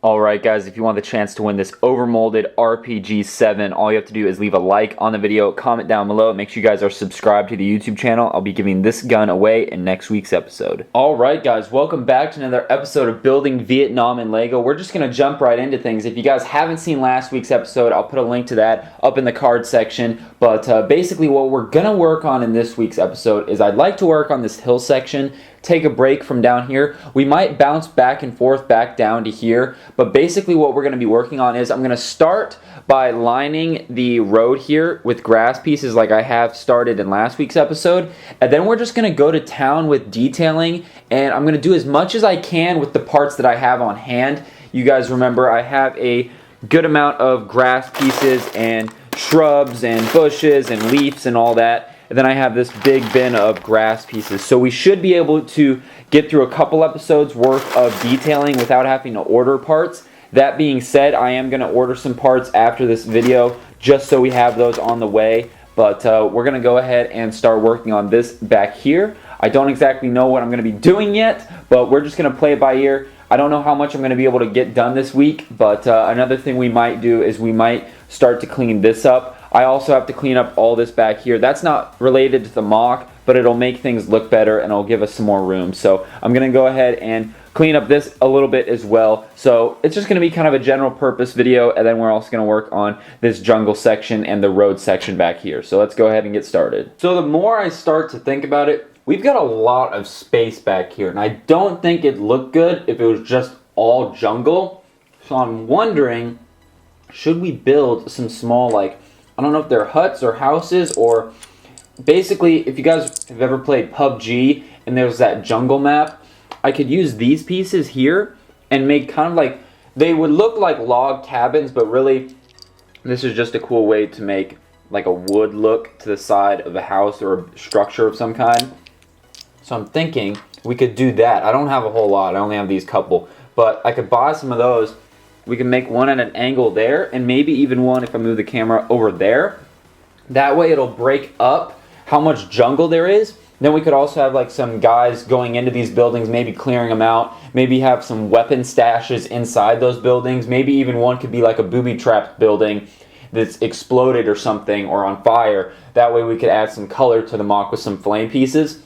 Alright guys, if you want the chance to win this overmolded RPG-7, all you have to do is leave a like on the video, comment down below, make sure you guys are subscribed to the YouTube channel. I'll be giving this gun away in next week's episode. Alright guys, welcome back to another episode of Building Vietnam in LEGO. We're just going to jump right into things. If you guys haven't seen last week's episode, I'll put a link to that up in the card section. But basically what we're going to work on in this week's episode is I'd like to work on this hill section, take a break from down here. We might bounce back and forth back down to here, but basically what we're going to be working on is I'm going to start by lining the road here with grass pieces like I have started in last week's episode, and then we're just going to go to town with detailing, and I'm going to do as much as I can with the parts that I have on hand. You guys remember I have a good amount of grass pieces and shrubs and bushes and leaves and all that. And then I have this big bin of grass pieces. So we should be able to get through a couple episodes worth of detailing without having to order parts. That being said, I am going to order some parts after this video just so we have those on the way. But we're going to go ahead and start working on this back here. I don't exactly know what I'm going to be doing yet, but we're just going to play it by ear. I don't know how much I'm going to be able to get done this week, but another thing we might do is we might start to clean this up. I also have to clean up all this back here. That's not related to the MOC, but it'll make things look better and it'll give us some more room. So I'm going to go ahead and clean up this a little bit as well. So it's just going to be kind of a general purpose video, and then we're also going to work on this jungle section and the road section back here. So let's go ahead and get started. So the more I start to think about it, we've got a lot of space back here, and I don't think it'd look good if it was just all jungle. So I'm wondering, should we build some small, like, I don't know if they're huts or houses, or basically if you guys have ever played PUBG and there's that jungle map, I could use these pieces here and make kind of like, they would look like log cabins, but really this is just a cool way to make like a wood look to the side of a house or a structure of some kind. So I'm thinking we could do that. I don't have a whole lot, I only have these couple, but I could buy some of those. We can make one at an angle there, and maybe even one if I move the camera over there. That way it'll break up how much jungle there is. Then we could also have like some guys going into these buildings, maybe clearing them out. Maybe have some weapon stashes inside those buildings. Maybe even one could be like a booby-trapped building that's exploded or something, or on fire. That way we could add some color to the MOC with some flame pieces.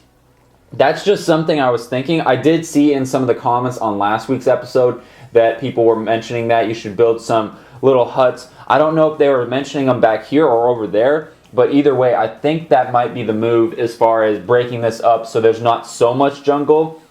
That's just something I was thinking. I did see in some of the comments on last week's episode that people were mentioning that you should build some little huts. I don't know if they were mentioning them back here or over there, but either way, I think that might be the move as far as breaking this up so there's not so much jungle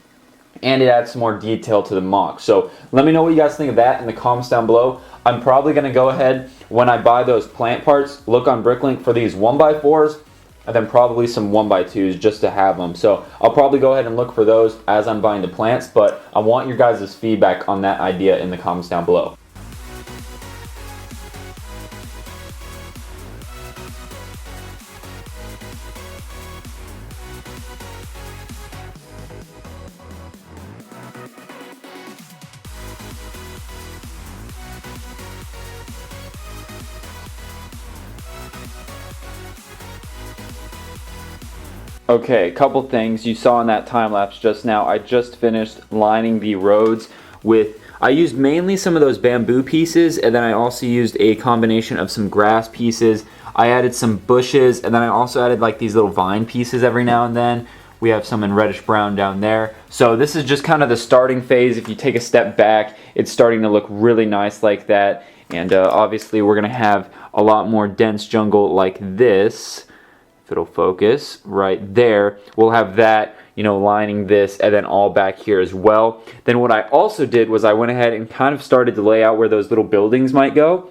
and it adds some more detail to the MOC. So let me know what you guys think of that in the comments down below. I'm probably going to go ahead, when I buy those plant parts, look on BrickLink for these 1x4s, and then probably some 1x2s just to have them. So I'll probably go ahead and look for those as I'm buying the plants, but I want your guys' feedback on that idea in the comments down below. Okay, a couple things you saw in that time lapse just now. I just finished lining the roads with, I used mainly some of those bamboo pieces, and then I also used a combination of some grass pieces. I added some bushes, and then I also added like these little vine pieces every now and then. We have some in reddish brown down there. So this is just kind of the starting phase. If you take a step back, it's starting to look really nice like that. And obviously we're gonna have a lot more dense jungle like this. If it'll focus right there, we'll have that, you know, lining this, and then all back here as well. Then what I also did was I went ahead and kind of started to lay out where those little buildings might go.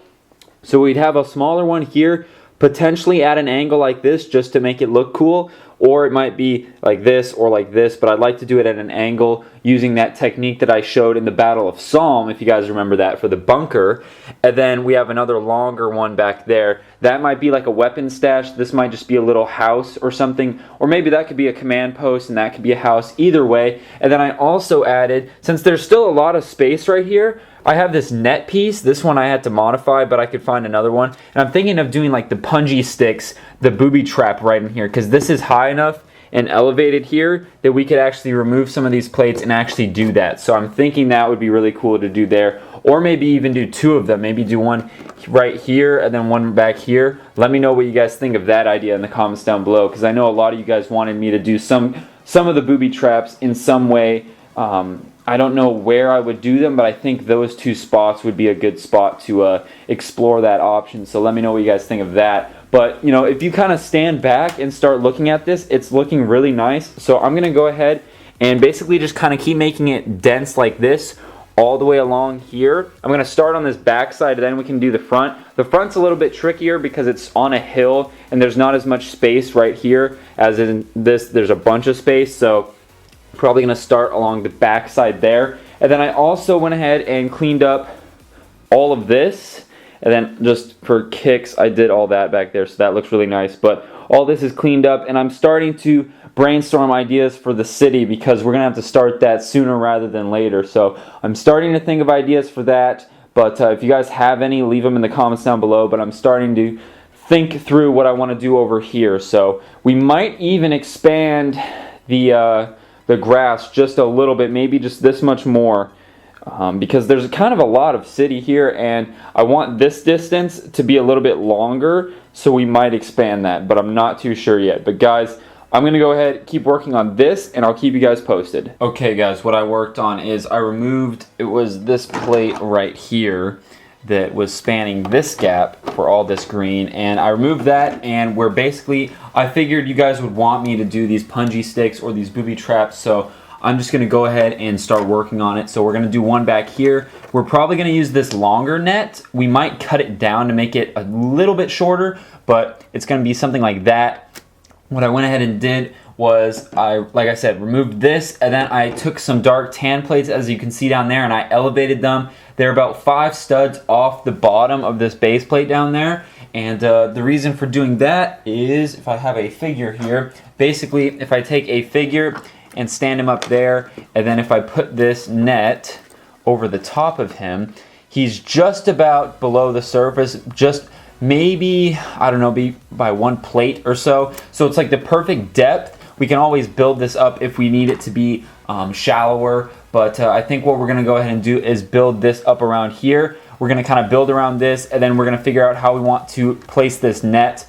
So we'd have a smaller one here, potentially at an angle like this just to make it look cool, or it might be like this or like this, but I'd like to do it at an angle using that technique that I showed in the Battle of Somme, if you guys remember that, for the bunker. And then we have another longer one back there. That might be like a weapon stash. This might just be a little house or something, or maybe that could be a command post and that could be a house, either way. And then I also added, since there's still a lot of space right here, I have this net piece. This one I had to modify, but I could find another one. And I'm thinking of doing like the punji sticks, the booby trap right in here, because this is high enough and elevated here, that we could actually remove some of these plates and actually do that. So I'm thinking that would be really cool to do there, or maybe even do two of them. Maybe do one right here and then one back here. Let me know what you guys think of that idea in the comments down below, because I know a lot of you guys wanted me to do some of the booby traps in some way. I don't know where I would do them, but I think those two spots would be a good spot to explore that option. So let me know what you guys think of that. But you know, if you kind of stand back and start looking at this, it's looking really nice. So I'm gonna go ahead and basically just kind of keep making it dense like this all the way along here. I'm gonna start on this back side, and then we can do the front. The front's a little bit trickier because it's on a hill and there's not as much space right here as in this. There's a bunch of space, so probably going to start along the back side there. And then I also went ahead and cleaned up all of this, and then just for kicks I did all that back there, so that looks really nice. But all this is cleaned up, and I'm starting to brainstorm ideas for the city, because we're gonna have to start that sooner rather than later. So I'm starting to think of ideas for that. But if you guys have any, leave them in the comments down below. But I'm starting to think through what I want to do over here. So we might even expand the grass just a little bit, maybe just this much more, because there's kind of a lot of city here, and I want this distance to be a little bit longer, so we might expand that, but I'm not too sure yet. But guys, I'm gonna go ahead, keep working on this, and I'll keep you guys posted. Okay guys, what I worked on is I removed, it was this plate right here that was spanning this gap for all this green, and I removed that, and we're basically, I figured you guys would want me to do these punji sticks or these booby traps, so I'm just gonna go ahead and start working on it. So we're gonna do one back here. We're probably gonna use this longer net. We might cut it down to make it a little bit shorter, but it's gonna be something like that. What I went ahead and did was, like I said, removed this, and then I took some dark tan plates, as you can see down there, and I elevated them. They're about 5 studs off the bottom of this base plate down there. And the reason for doing that is, if I have a figure here, basically if I take a figure and stand him up there, and then if I put this net over the top of him, he's just about below the surface, just maybe, I don't know, be by 1 plate or so. So it's like the perfect depth. We can always build this up if we need it to be shallower, but I think what we're gonna go ahead and do is build this up around here. We're gonna kind of build around this, and then we're gonna figure out how we want to place this net,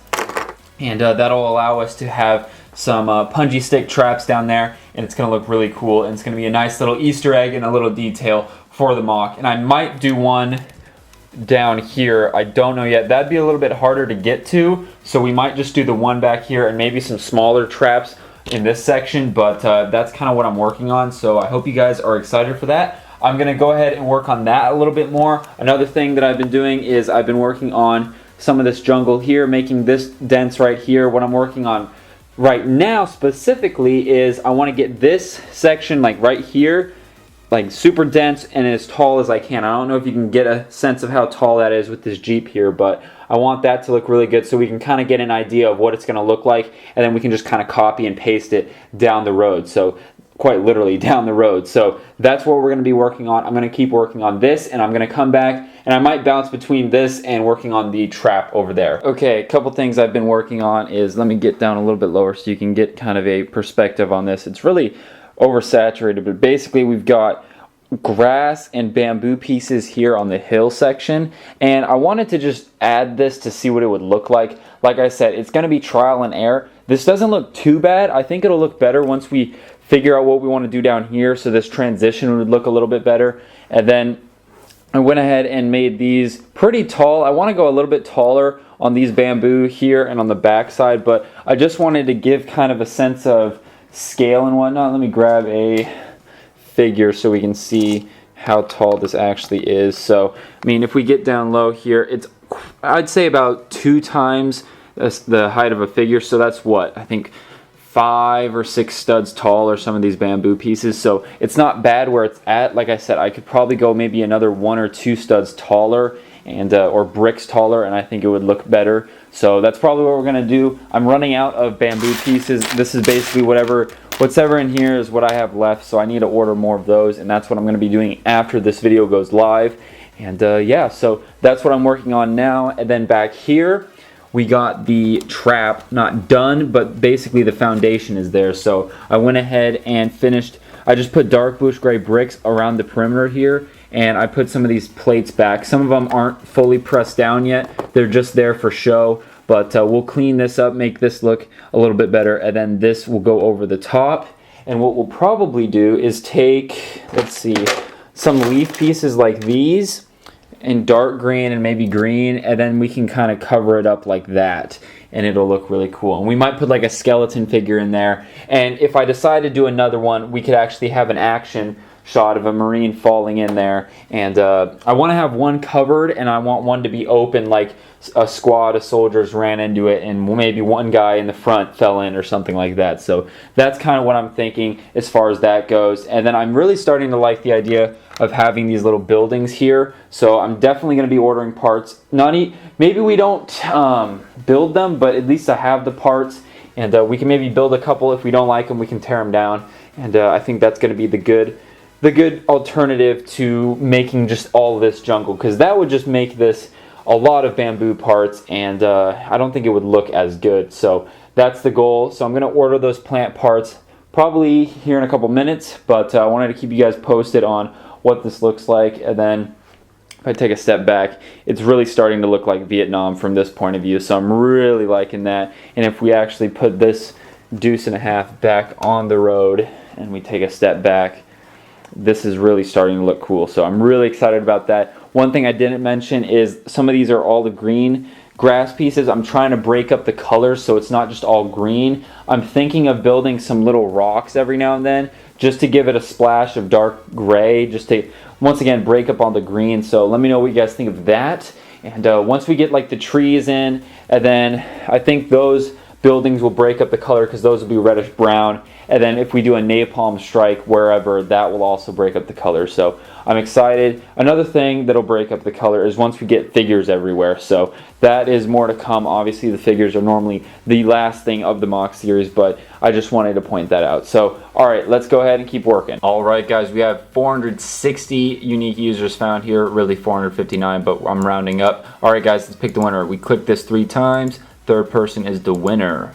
and that'll allow us to have some punji stick traps down there, and it's gonna look really cool, and it's gonna be a nice little Easter egg and a little detail for the MOC. And I might do one down here, I don't know yet. That'd be a little bit harder to get to, so we might just do the one back here and maybe some smaller traps in this section, but that's kind of what I'm working on, so I hope you guys are excited for that. I'm gonna go ahead and work on that a little bit more. Another thing that I've been doing is I've been working on some of this jungle here, making this dense right here. What I'm working on right now specifically is I want to get this section like right here, like super dense and as tall as I can. I don't know if you can get a sense of how tall that is with this Jeep here, but I want that to look really good so we can kind of get an idea of what it's going to look like, and then we can just kind of copy and paste it down the road. So quite literally down the road. So that's what we're going to be working on. I'm going to keep working on this, and I'm going to come back and I might bounce between this and working on the trap over there. Okay, a couple things I've been working on is, let me get down a little bit lower so you can get kind of a perspective on this. It's really oversaturated, but basically we've got grass and bamboo pieces here on the hill section, and I wanted to just add this to see what it would look like. Like I said, it's going to be trial and error. This doesn't look too bad. I think it'll look better once we figure out what we want to do down here, so this transition would look a little bit better. And then I went ahead and made these pretty tall. I want to go a little bit taller on these bamboo here and on the back side, but I just wanted to give kind of a sense of scale and whatnot. Let me grab a figure so we can see how tall this actually is. So I mean, if we get down low here, it's, I'd say about 2 times the height of a figure. So that's what, I think 5 or 6 studs tall are some of these bamboo pieces. So it's not bad where it's at. Like I said, I could probably go maybe another 1 or 2 studs taller, and or bricks taller, and I think it would look better. So that's probably what we're gonna do. I'm running out of bamboo pieces. This is basically what's ever in here is what I have left, so I need to order more of those, and that's what I'm gonna be doing after this video goes live. And yeah, so that's what I'm working on now. And then back here, we got the trap not done, but basically the foundation is there. So I went ahead and finished. I just put dark bluish gray bricks around the perimeter here, and I put some of these plates back. Some of them aren't fully pressed down yet. They're just there for show, but we'll clean this up, make this look a little bit better, and then this will go over the top. And what we'll probably do is take, let's see, some leaf pieces like these in dark green and maybe green, and then we can kind of cover it up like that, and it'll look really cool. And we might put like a skeleton figure in there, and if I decide to do another one, we could actually have an action shot of a Marine falling in there. And I want to have one covered, and I want one to be open, like a squad of soldiers ran into it and maybe one guy in the front fell in or something like that. So that's kind of what I'm thinking as far as that goes. And then I'm really starting to like the idea of having these little buildings here. So I'm definitely going to be ordering parts. Maybe we don't build them, but at least I have the parts, and we can maybe build a couple. If we don't like them, we can tear them down. And I think that's going to be the good alternative to making just all of this jungle, because that would just make this a lot of bamboo parts, and I don't think it would look as good. So that's the goal. So I'm going to order those plant parts probably here in a couple minutes, but I wanted to keep you guys posted on what this looks like. And then if I take a step back, it's really starting to look like Vietnam from this point of view, so I'm really liking that. And if we actually put this deuce and a half back on the road and we take a step back, this is really starting to look cool. So I'm really excited about that. One thing I didn't mention is some of these are all the green grass pieces. I'm trying to break up the colors so it's not just all green. I'm thinking of building some little rocks every now and then just to give it a splash of dark gray, just to once again break up all the green. So let me know what you guys think of that. And once we get like the trees in, and then I think those buildings will break up the color because those will be reddish brown. And then if we do a napalm strike wherever, that will also break up the color. So I'm excited. Another thing that'll break up the color is once we get figures everywhere. So that is more to come. Obviously the figures are normally the last thing of the MOC series, but I just wanted to point that out. So alright, let's go ahead and keep working. Alright guys, we have 460 unique users found here, really 459, but I'm rounding up. Alright guys, let's pick the winner. We click this 3 times. Third person is the winner.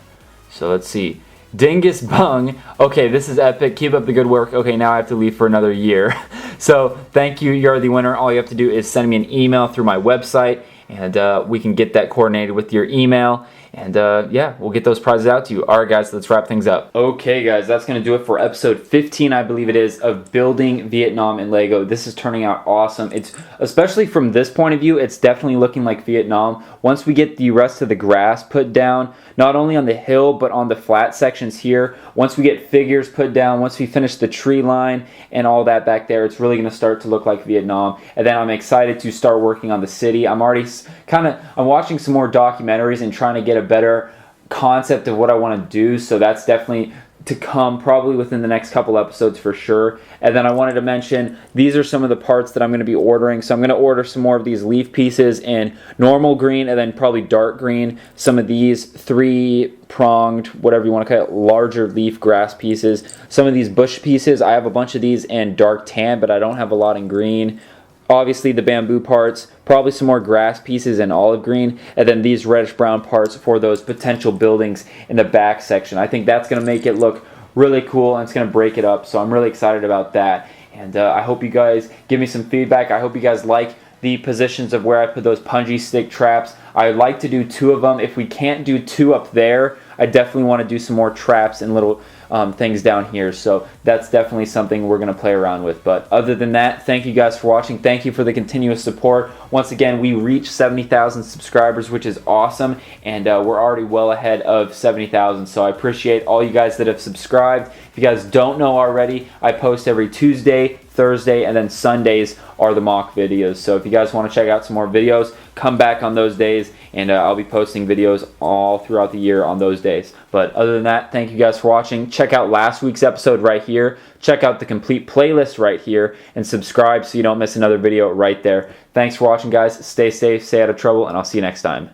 So let's see. Dingus Bung. Okay, this is epic. Keep up the good work. Okay, now I have to leave for another year. So thank you. You're the winner. All you have to do is send me an email through my website, and we can get that coordinated with your email. And yeah, we'll get those prizes out to you. Alright guys, let's wrap things up. Okay guys, that's going to do it for episode 15, I believe it is, of building Vietnam in Lego. This is turning out awesome. It's, especially from this point of view, it's definitely looking like Vietnam. Once we get the rest of the grass put down, not only on the hill, but on the flat sections here, once we get figures put down, once we finish the tree line and all that back there, it's really going to start to look like Vietnam. And then I'm excited to start working on the city. I'm already I'm watching some more documentaries and trying to get a better concept of what I want to do, so that's definitely to come probably within the next couple episodes for sure. And then I wanted to mention these are some of the parts that I'm going to be ordering. So I'm going to order some more of these leaf pieces in normal green and then probably dark green. Some of these 3-pronged, whatever you want to call it, larger leaf grass pieces. Some of these bush pieces, I have a bunch of these in dark tan, but I don't have a lot in green. Obviously the bamboo parts, probably some more grass pieces in olive green, and then these reddish brown parts for those potential buildings in the back section. I think that's going to make it look really cool, and it's going to break it up, so I'm really excited about that. And I hope you guys give me some feedback. I hope you guys like the positions of where I put those punji stick traps. I'd like to do 2 of them. If we can't do 2 up there, I definitely want to do some more traps and little things down here. So that's definitely something we're going to play around with. But other than that, thank you guys for watching. Thank you for the continuous support. Once again, we reached 70,000 subscribers, which is awesome. And we're already well ahead of 70,000. So I appreciate all you guys that have subscribed. If you guys don't know already, I post every Tuesday, Thursday, and then Sundays are the MOC videos. So if you guys want to check out some more videos, come back on those days, and I'll be posting videos all throughout the year on those days. But other than that, thank you guys for watching. Check out last week's episode right here. Check out the complete playlist right here, and subscribe so you don't miss another video right there. Thanks for watching, guys. Stay safe, stay out of trouble, and I'll see you next time.